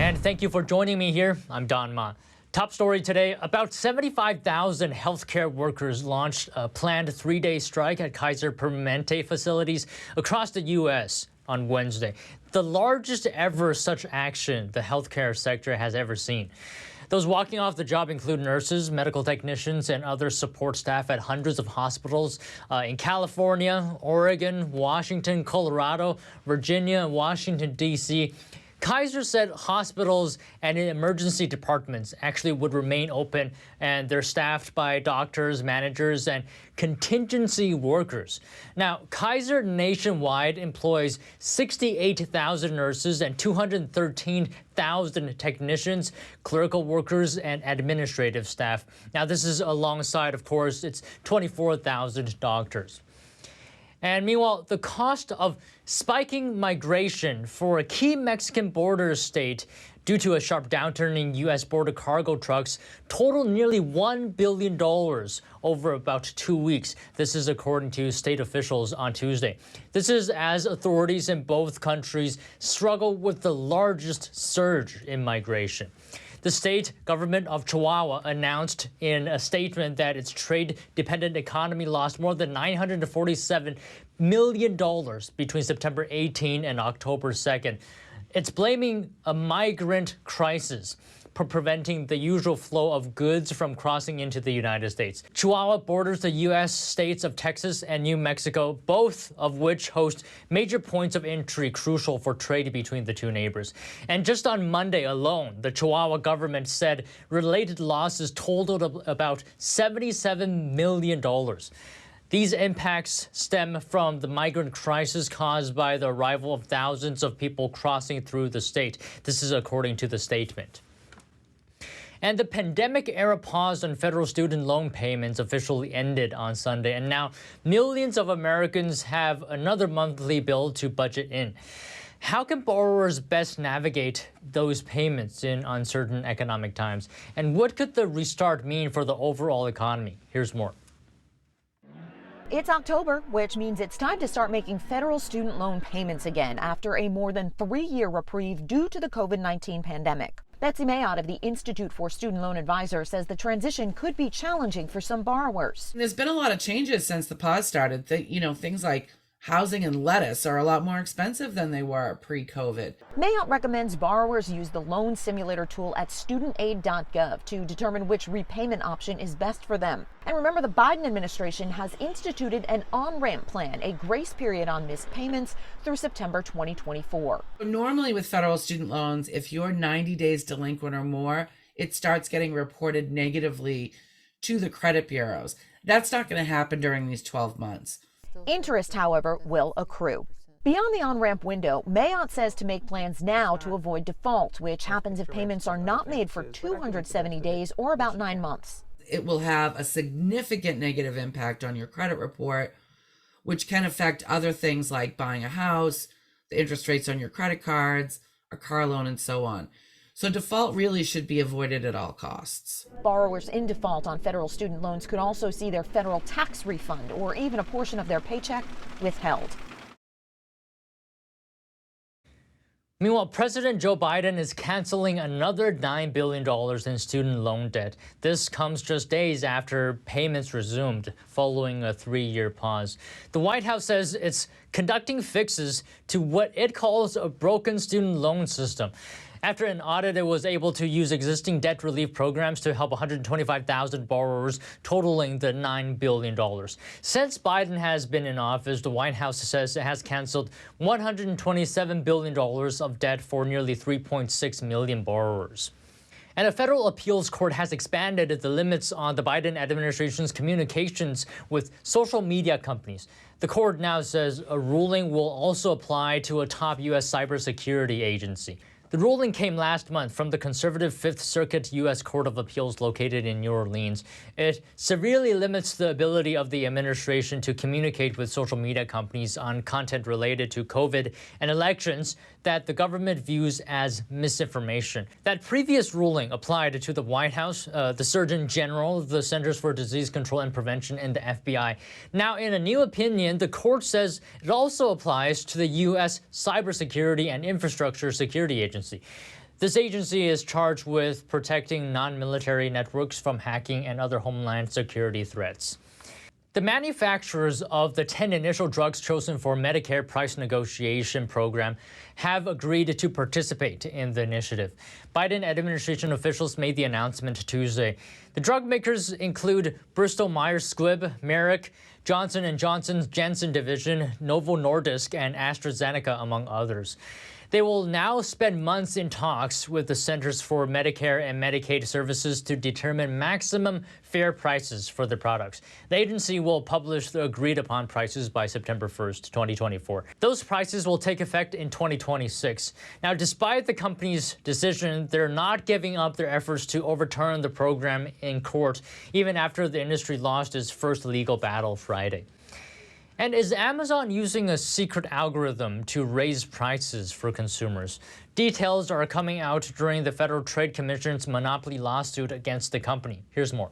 And thank you for joining me here. I'm Don Ma. Top story today, about 75,000 healthcare workers launched a planned 3-day strike at Kaiser Permanente facilities across the U.S. on Wednesday, the largest ever such action the healthcare sector has ever seen. Those walking off the job include nurses, medical technicians, and other support staff at hundreds of hospitals in California, Oregon, Washington, Colorado, Virginia, and Washington, D.C. Kaiser said hospitals and emergency departments actually would remain open, and they're staffed by doctors, managers, and contingency workers. Now, Kaiser nationwide employs 68,000 nurses and 213,000 technicians, clerical workers, and administrative staff. Now, this is alongside, of course, its 24,000 doctors. And meanwhile, the cost of spiking migration for a key Mexican border state due to a sharp downturn in U.S. border cargo trucks totaled nearly $1 billion over about 2 weeks. This is according to state officials on Tuesday. This is as authorities in both countries struggle with the largest surge in migration. The state government of Chihuahua announced in a statement that its trade-dependent economy lost more than $947 million between September 18 and October 2nd. It's blaming a migrant crisis for preventing the usual flow of goods from crossing into the United States. Chihuahua borders the U.S. states of Texas and New Mexico, both of which host major points of entry crucial for trade between the two neighbors. And just on Monday alone, the Chihuahua government said related losses totaled about $77 million. These impacts stem from the migrant crisis caused by the arrival of thousands of people crossing through the state. This is according to the statement. And the pandemic-era pause on federal student loan payments officially ended on Sunday, and now millions of Americans have another monthly bill to budget in. How can borrowers best navigate those payments in uncertain economic times? And what could the restart mean for the overall economy? Here's more. It's October, which means it's time to start making federal student loan payments again after a more than 3-year reprieve due to the COVID-19 pandemic. Betsy Mayotte of the Institute for Student Loan Advisors says the transition could be challenging for some borrowers. There's been a lot of changes since the pause started. Things like housing and lettuce are a lot more expensive than they were pre-COVID. Mayotte recommends borrowers use the loan simulator tool at studentaid.gov to determine which repayment option is best for them. And remember, the Biden administration has instituted an on-ramp plan, a grace period on missed payments through September 2024. Normally with federal student loans, if you're 90 days delinquent or more, it starts getting reported negatively to the credit bureaus. That's not going to happen during these 12 months. Interest, however, will accrue. Beyond the on-ramp window, Mayotte says to make plans now to avoid default, which happens if payments are not made for 270 days or about 9 months. It will have a significant negative impact on your credit report, which can affect other things like buying a house, the interest rates on your credit cards, a car loan, and so on. So default really should be avoided at all costs. Borrowers in default on federal student loans could also see their federal tax refund or even a portion of their paycheck withheld. Meanwhile, President Joe Biden is canceling another $9 billion in student loan debt. This comes just days after payments resumed following a 3-year pause. The White House says it's conducting fixes to what it calls a broken student loan system. After an audit, it was able to use existing debt relief programs to help 125,000 borrowers, totaling the $9 billion. Since Biden has been in office, the White House says it has canceled $127 billion of debt for nearly 3.6 million borrowers. And a federal appeals court has expanded the limits on the Biden administration's communications with social media companies. The court now says a ruling will also apply to a top U.S. cybersecurity agency. The ruling came last month from the conservative Fifth Circuit U.S. Court of Appeals located in New Orleans. It severely limits the ability of the administration to communicate with social media companies on content related to COVID and elections that the government views as misinformation. That previous ruling applied to the White House, the Surgeon General, the Centers for Disease Control and Prevention, and the FBI. Now, in a new opinion, the court says it also applies to the U.S. Cybersecurity and Infrastructure Security Agency. This agency is charged with protecting non-military networks from hacking and other homeland security threats. The manufacturers of the 10 initial drugs chosen for Medicare price negotiation program have agreed to participate in the initiative. Biden administration officials made the announcement Tuesday. The drug makers include Bristol Myers Squibb, Merck, Johnson & Johnson's Janssen division, Novo Nordisk, and AstraZeneca, among others. They will now spend months in talks with the Centers for Medicare and Medicaid Services to determine maximum fair prices for the products. The agency will publish the agreed-upon prices by September 1st, 2024. Those prices will take effect in 2026. Now, despite the company's decision, they're not giving up their efforts to overturn the program in court, even after the industry lost its first legal battle Friday. And is Amazon using a secret algorithm to raise prices for consumers? Details are coming out during the Federal Trade Commission's monopoly lawsuit against the company. Here's more.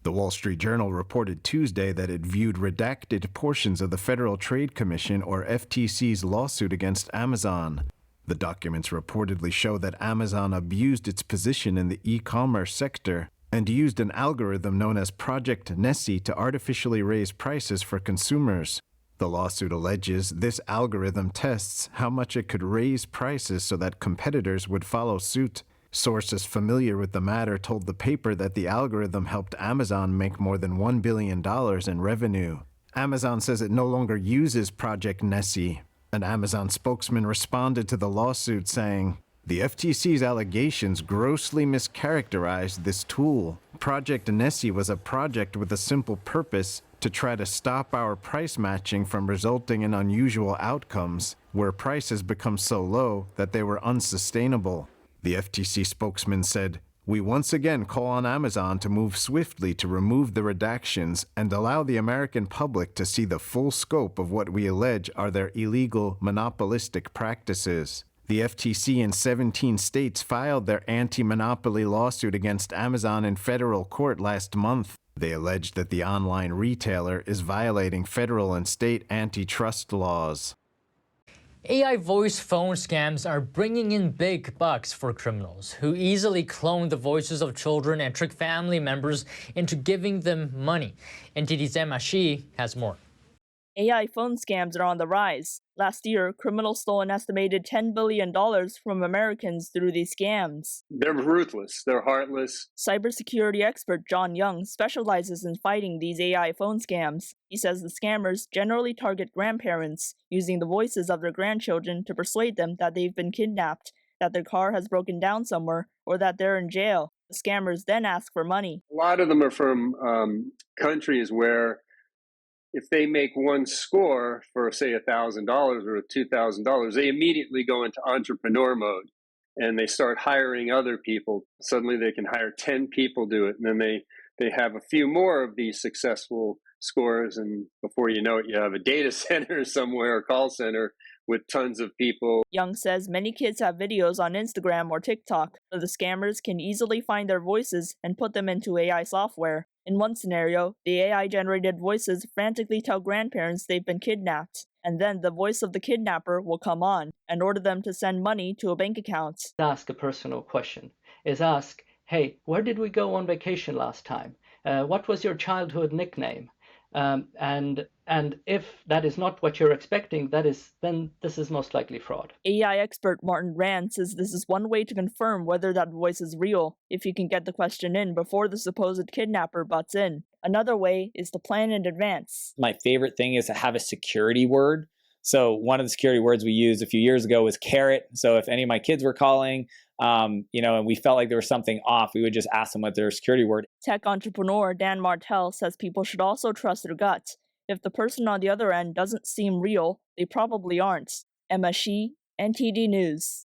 The Wall Street Journal reported Tuesday that it viewed redacted portions of the Federal Trade Commission, or FTC's, lawsuit against Amazon. The documents reportedly show that Amazon abused its position in the e-commerce sector and used an algorithm known as Project Nessie to artificially raise prices for consumers. The lawsuit alleges this algorithm tests how much it could raise prices so that competitors would follow suit. Sources familiar with the matter told the paper that the algorithm helped Amazon make more than $1 billion in revenue. Amazon says it no longer uses Project Nessie. An Amazon spokesman responded to the lawsuit saying, "The FTC's allegations grossly mischaracterized this tool. Project Nessie was a project with a simple purpose: to try to stop our price matching from resulting in unusual outcomes, where prices become so low that they were unsustainable." The FTC spokesman said, "We once again call on Amazon to move swiftly to remove the redactions and allow the American public to see the full scope of what we allege are their illegal, monopolistic practices." The FTC in 17 states filed their anti-monopoly lawsuit against Amazon in federal court last month. They alleged that the online retailer is violating federal and state antitrust laws. AI voice phone scams are bringing in big bucks for criminals who easily clone the voices of children and trick family members into giving them money. NTD's Emma Shi has more. AI phone scams are on the rise. Last year, criminals stole an estimated $10 billion from Americans through these scams. They're ruthless. They're heartless. Cybersecurity expert John Young specializes in fighting these AI phone scams. He says the scammers generally target grandparents, using the voices of their grandchildren to persuade them that they've been kidnapped, that their car has broken down somewhere, or that they're in jail. The scammers then ask for money. A lot of them are from countries where if they make one score for, say, $1,000 or $2,000, they immediately go into entrepreneur mode and they start hiring other people. Suddenly they can hire 10 people do it, and then they have a few more of these successful scores, and before you know it, you have a data center somewhere, a call center with tons of people. Young says many kids have videos on Instagram or TikTok, so the scammers can easily find their voices and put them into AI software. In one scenario, the AI-generated voices frantically tell grandparents they've been kidnapped, and then the voice of the kidnapper will come on and order them to send money to a bank account. Ask a personal question. Ask, hey, where did we go on vacation last time? What was your childhood nickname? And if that is not what you're expecting, then this is most likely fraud. AI expert Martin Rand says this is one way to confirm whether that voice is real, if you can get the question in before the supposed kidnapper butts in. Another way is to plan in advance. My favorite thing is to have a security word. So one of the security words we used a few years ago was carrot. So if any of my kids were calling, and we felt like there was something off, we would just ask them what their security word. Tech entrepreneur Dan Martell says people should also trust their gut. If the person on the other end doesn't seem real, they probably aren't. Emma Shi, NTD News.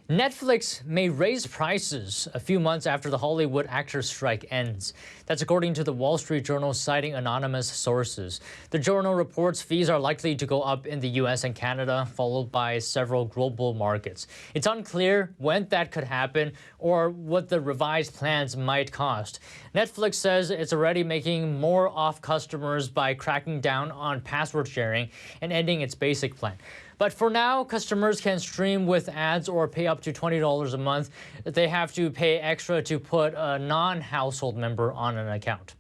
Netflix may raise prices a few months after the Hollywood actors' strike ends. That's according to the Wall Street Journal, citing anonymous sources. The journal reports fees are likely to go up in the U.S. and Canada, followed by several global markets. It's unclear when that could happen or what the revised plans might cost. Netflix says it's already making more off customers by cracking down on password sharing and ending its basic plan. But for now, customers can stream with ads or pay up to $20 a month. They have to pay extra to put a non-household member on an account.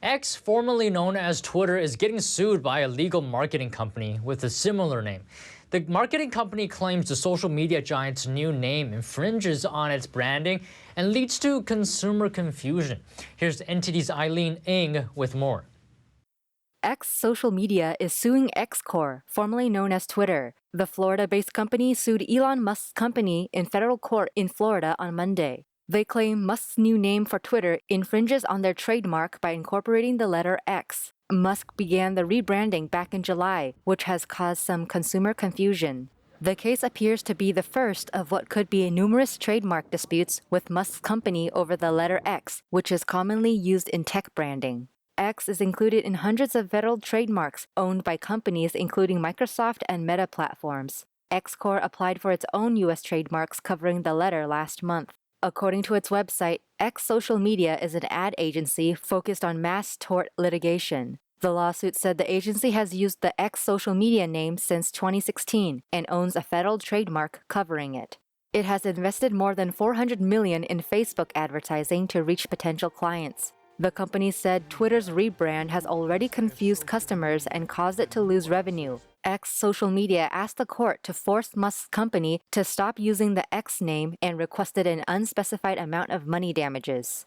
X, formerly known as Twitter, is getting sued by a legal marketing company with a similar name. The marketing company claims the social media giant's new name infringes on its branding and leads to consumer confusion. Here's NTD's Eileen Ng with more. X Social Media is suing X-Corp, formerly known as Twitter. The Florida-based company sued Elon Musk's company in federal court in Florida on Monday. They claim Musk's new name for Twitter infringes on their trademark by incorporating the letter X. Musk began the rebranding back in July, which has caused some consumer confusion. The case appears to be the first of what could be numerous trademark disputes with Musk's company over the letter X, which is commonly used in tech branding. X is included in hundreds of federal trademarks owned by companies including Microsoft and Meta platforms. X-Corp applied for its own U.S. trademarks covering the letter last month. According to its website, X Social Media is an ad agency focused on mass tort litigation. The lawsuit said the agency has used the X Social Media name since 2016 and owns a federal trademark covering it. It has invested more than $400 million in Facebook advertising to reach potential clients. The company said Twitter's rebrand has already confused customers and caused it to lose revenue. X Social Media asked the court to force Musk's company to stop using the X name and requested an unspecified amount of money damages.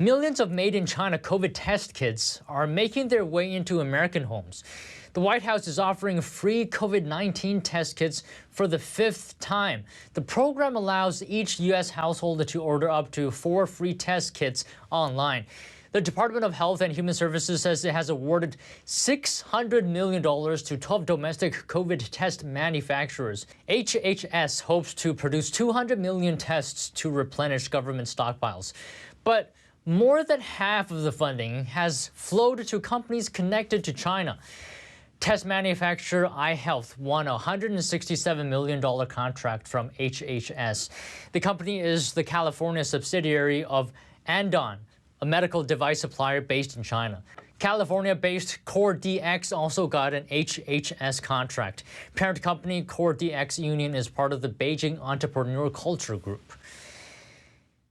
Millions of made-in-China COVID test kits are making their way into American homes. The White House is offering free COVID-19 test kits for the 5th time. The program allows each U.S. household to order up to 4 free test kits online. The Department of Health and Human Services says it has awarded $600 million to 12 domestic COVID test manufacturers. HHS hopes to produce 200 million tests to replenish government stockpiles. But more than half of the funding has flowed to companies connected to China. Test manufacturer iHealth won a $167 million contract from HHS. The company is the California subsidiary of Andon, a medical device supplier based in China. California-based CoreDX also got an HHS contract. Parent company CoreDX Union is part of the Beijing Entrepreneur Culture Group.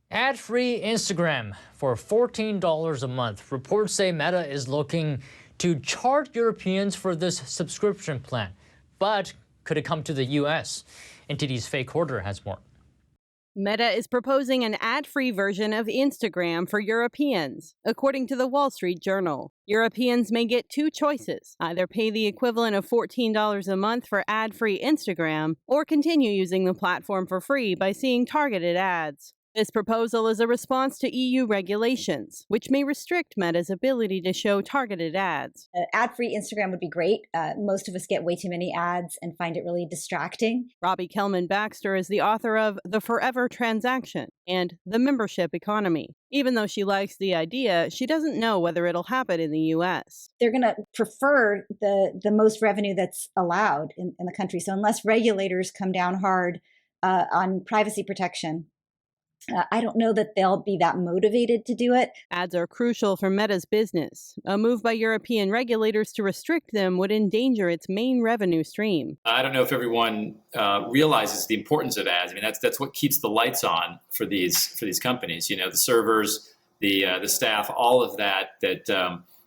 Ad-free Instagram for $14 a month. Reports say Meta is looking to charge Europeans for this subscription plan. But could it come to the U.S.? NTD's Faye Corder has more. Meta is proposing an ad-free version of Instagram for Europeans, according to the Wall Street Journal. Europeans may get 2 choices: either pay the equivalent of $14 a month for ad-free Instagram, or continue using the platform for free by seeing targeted ads. This proposal is a response to EU regulations, which may restrict Meta's ability to show targeted ads. Ad-free Instagram would be great. Most of us get way too many ads and find it really distracting. Robbie Kellman-Baxter is the author of The Forever Transaction and The Membership Economy. Even though she likes the idea, she doesn't know whether it'll happen in the U.S. They're going to prefer the most revenue that's allowed in the country. So unless regulators come down hard on privacy protection, I don't know that they'll be that motivated to do it. Ads are crucial for Meta's business. A move by European regulators to restrict them would endanger its main revenue stream. I don't know if everyone realizes the importance of ads. I mean, that's what keeps the lights on for these companies. You know, the servers, the staff, all of that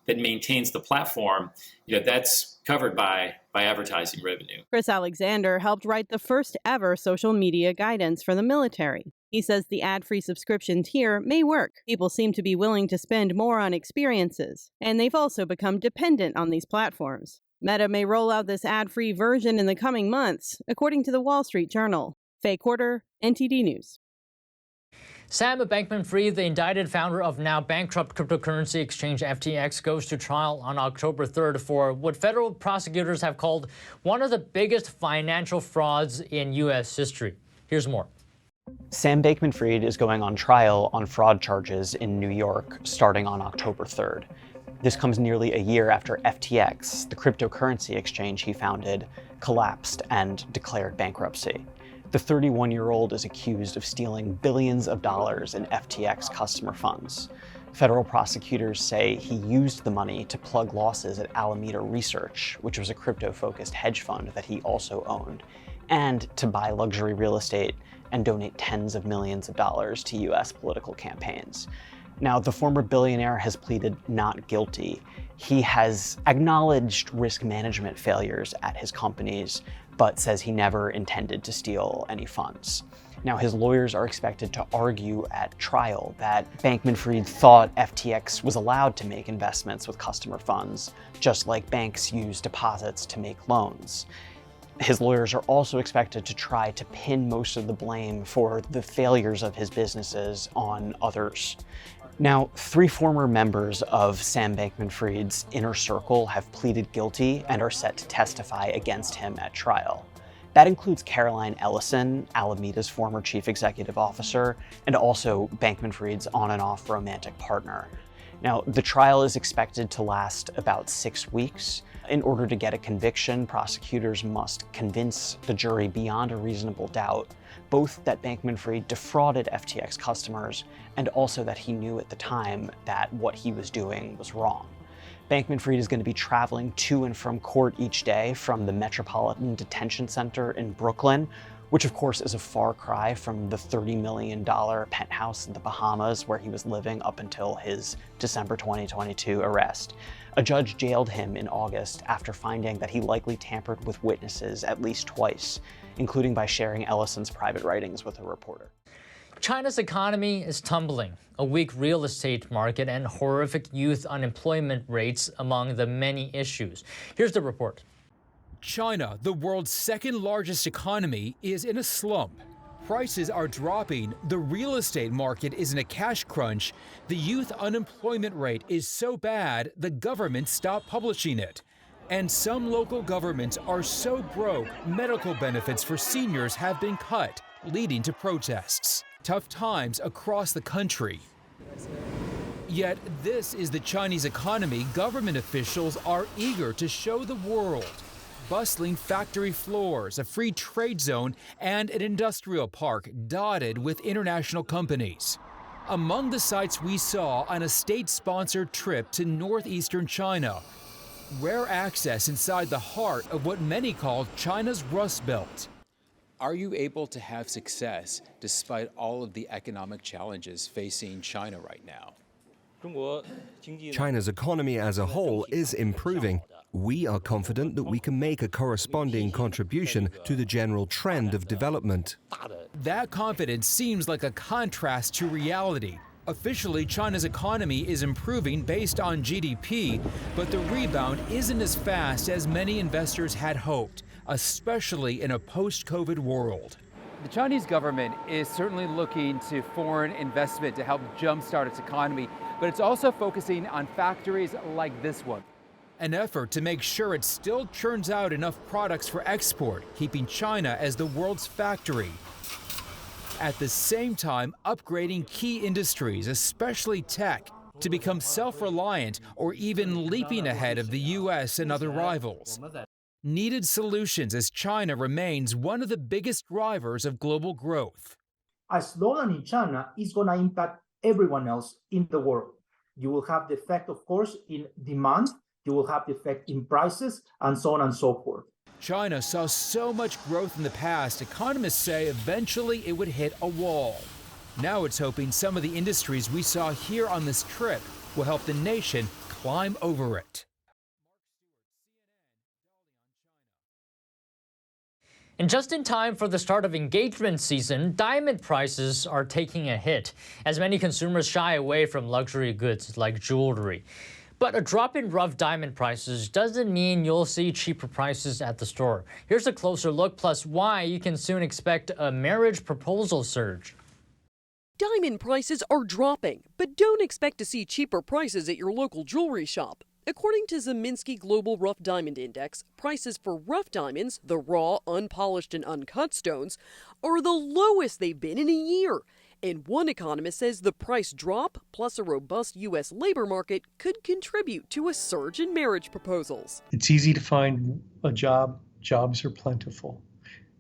maintains the platform. You know, that's covered by advertising revenue. Chris Alexander helped write the first ever social media guidance for the military. He says the ad-free subscription tier may work. People seem to be willing to spend more on experiences, and they've also become dependent on these platforms. Meta may roll out this ad-free version in the coming months, according to the Wall Street Journal. Faye Corder, NTD News. Sam Bankman-Fried, the indicted founder of now bankrupt cryptocurrency exchange FTX, goes to trial on October 3rd for what federal prosecutors have called one of the biggest financial frauds in U.S. history. Here's more. Sam Bankman-Fried is going on trial on fraud charges in New York starting on October 3rd. This comes nearly a year after FTX, the cryptocurrency exchange he founded, collapsed and declared bankruptcy. The 31-year-old is accused of stealing billions of dollars in FTX customer funds. Federal prosecutors say he used the money to plug losses at Alameda Research, which was a crypto-focused hedge fund that he also owned, and to buy luxury real estate and donate tens of millions of dollars to US political campaigns. Now, the former billionaire has pleaded not guilty. He has acknowledged risk management failures at his companies, but says he never intended to steal any funds. Now, his lawyers are expected to argue at trial that Bankman-Fried thought FTX was allowed to make investments with customer funds, just like banks use deposits to make loans. His lawyers are also expected to try to pin most of the blame for the failures of his businesses on others. Now, 3 former members of Sam Bankman-Fried's inner circle have pleaded guilty and are set to testify against him at trial. That includes Caroline Ellison, Alameda's former chief executive officer, and also Bankman-Fried's on and off romantic partner. Now, the trial is expected to last about 6 weeks. In order to get a conviction, prosecutors must convince the jury beyond a reasonable doubt both that Bankman-Fried defrauded FTX customers and also that he knew at the time that what he was doing was wrong. Bankman-Fried is going to be traveling to and from court each day from the Metropolitan Detention Center in Brooklyn, which of course is a far cry from the $30 million penthouse in the Bahamas where he was living up until his December 2022 arrest. A judge jailed him in August after finding that he likely tampered with witnesses at least twice, including by sharing Ellison's private writings with a reporter. China's economy is tumbling. A weak real estate market and horrific youth unemployment rates among the many issues. Here's the report. China, the world's second largest economy, is in a slump. Prices are dropping, the real estate market is in a cash crunch, the youth unemployment rate is so bad the government stopped publishing it. And some local governments are so broke, medical benefits for seniors have been cut, leading to protests. Tough times across the country. Yet this is the Chinese economy government officials are eager to show the world. Bustling factory floors, a free trade zone, and an industrial park dotted with international companies. Among the sights we saw on a state-sponsored trip to northeastern China, rare access inside the heart of what many call China's Rust Belt. Are you able to have success despite all of the economic challenges facing China right now? China's economy as a whole is improving. We are confident that we can make a corresponding contribution to the general trend of development. That confidence seems like a contrast to reality. Officially, China's economy is improving based on GDP, but the rebound isn't as fast as many investors had hoped, especially in a post-COVID world. The Chinese government is certainly looking to foreign investment to help jumpstart its economy, but it's also focusing on factories like this one. An effort to make sure it still churns out enough products for export, keeping China as the world's factory. At the same time, upgrading key industries, especially tech, to become self-reliant or even leaping ahead of the US and other rivals. Needed solutions as China remains one of the biggest drivers of global growth. A slowdown in China is going to impact everyone else in the world. You will have the effect, of course, in demand, you will have the effect in prices, and so on and so forth. China saw so much growth in the past, economists say eventually it would hit a wall. Now it's hoping some of the industries we saw here on this trip will help the nation climb over it. And just in time for the start of engagement season, diamond prices are taking a hit as many consumers shy away from luxury goods like jewelry. But a drop in rough diamond prices doesn't mean you'll see cheaper prices at the store. Here's a closer look, plus why you can soon expect a marriage proposal surge. Diamond prices are dropping, but don't expect to see cheaper prices at your local jewelry shop. According to Zeminski Global Rough Diamond Index, prices for rough diamonds, the raw, unpolished, and uncut stones, are the lowest they've been in a year. And one economist says the price drop, plus a robust U.S. labor market, could contribute to a surge in marriage proposals. It's easy to find a job. Jobs are plentiful.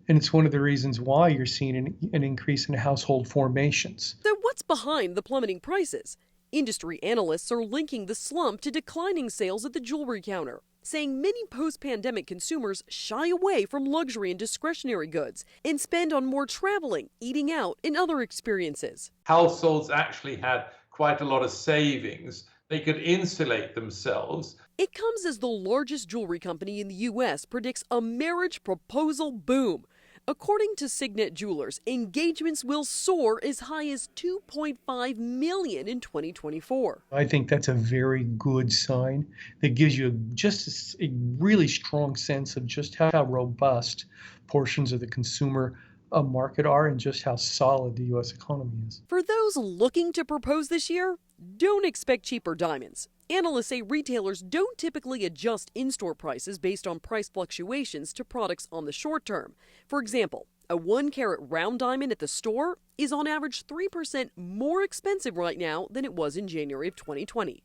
And it's one of the reasons why you're seeing an increase in household formations. So what's behind the plummeting prices? Industry analysts are linking the slump to declining sales at the jewelry counter, saying many post-pandemic consumers shy away from luxury and discretionary goods and spend on more traveling, eating out, and other experiences. Households actually had quite a lot of savings. They could insulate themselves. It comes as the largest jewelry company in the U.S. predicts a marriage proposal boom. According to Signet Jewelers, engagements will soar as high as 2.5 million in 2024. I think that's a very good sign that gives you just a really strong sense of just how robust portions of the consumer market are and just how solid the U.S. economy is. For those looking to propose this year, don't expect cheaper diamonds. Analysts say retailers don't typically adjust in-store prices based on price fluctuations to products on the short term. For example, a 1-carat round diamond at the store is on average 3% more expensive right now than it was in January of 2020.